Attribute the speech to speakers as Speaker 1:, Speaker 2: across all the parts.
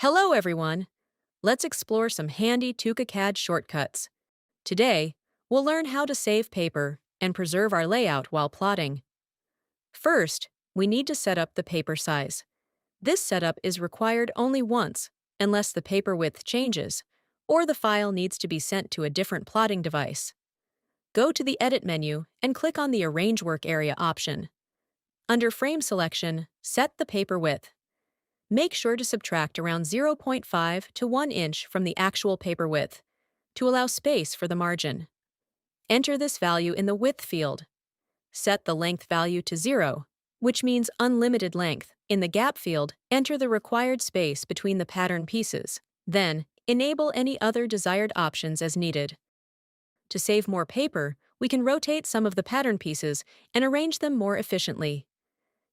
Speaker 1: Hello everyone! Let's explore some handy TUKAcad shortcuts. Today, we'll learn how to save paper and preserve our layout while plotting. First, we need to set up the paper size. This setup is required only once, unless the paper width changes, or the file needs to be sent to a different plotting device. Go to the Edit menu and click on the Arrange Work Area option. Under Frame Selection, set the paper width. Make sure to subtract around 0.5 to 1 inch from the actual paper width to allow space for the margin. Enter this value in the width field. Set the length value to 0, which means unlimited length. In the gap field, enter the required space between the pattern pieces. Then, enable any other desired options as needed. To save more paper, we can rotate some of the pattern pieces and arrange them more efficiently.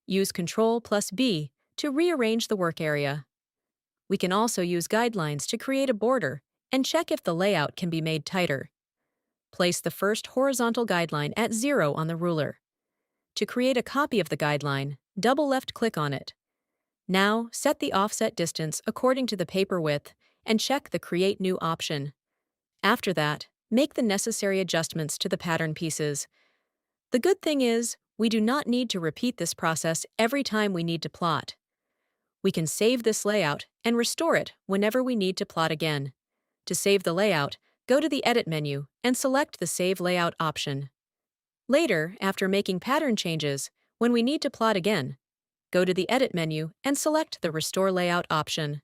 Speaker 1: Use Ctrl+B to rearrange the work area. We can also use guidelines to create a border and check if the layout can be made tighter. Place the first horizontal guideline at 0 on the ruler. To create a copy of the guideline, double left-click on it. Now, set the offset distance according to the paper width and check the Create New option. After that, make the necessary adjustments to the pattern pieces. The good thing is, we do not need to repeat this process every time we need to plot. We can save this layout and restore it whenever we need to plot again. To save the layout, go to the Edit menu and select the Save Layout option. Later, after making pattern changes, when we need to plot again, go to the Edit menu and select the Restore Layout option.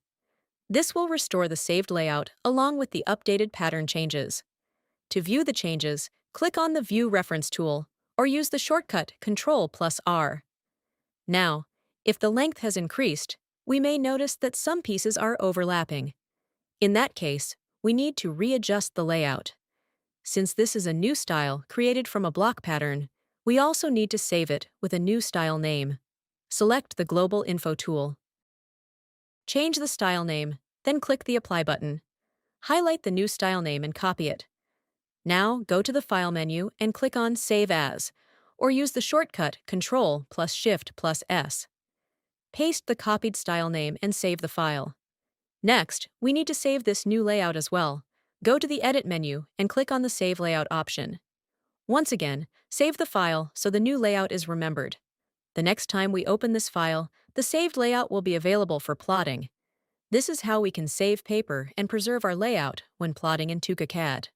Speaker 1: This will restore the saved layout along with the updated pattern changes. To view the changes, click on the View Reference tool or use the shortcut Ctrl+R. Now, if the length has increased, we may notice that some pieces are overlapping. In that case, we need to readjust the layout. Since this is a new style created from a block pattern, we also need to save it with a new style name. Select the Global Info tool. Change the style name, then click the Apply button. Highlight the new style name and copy it. Now go to the File menu and click on Save As, or use the shortcut Ctrl+Shift+S. Paste the copied style name and save the file. Next, we need to save this new layout as well. Go to the Edit menu and click on the Save Layout option. Once again, save the file so the new layout is remembered. The next time we open this file, the saved layout will be available for plotting. This is how we can save paper and preserve our layout when plotting in TUKAcad.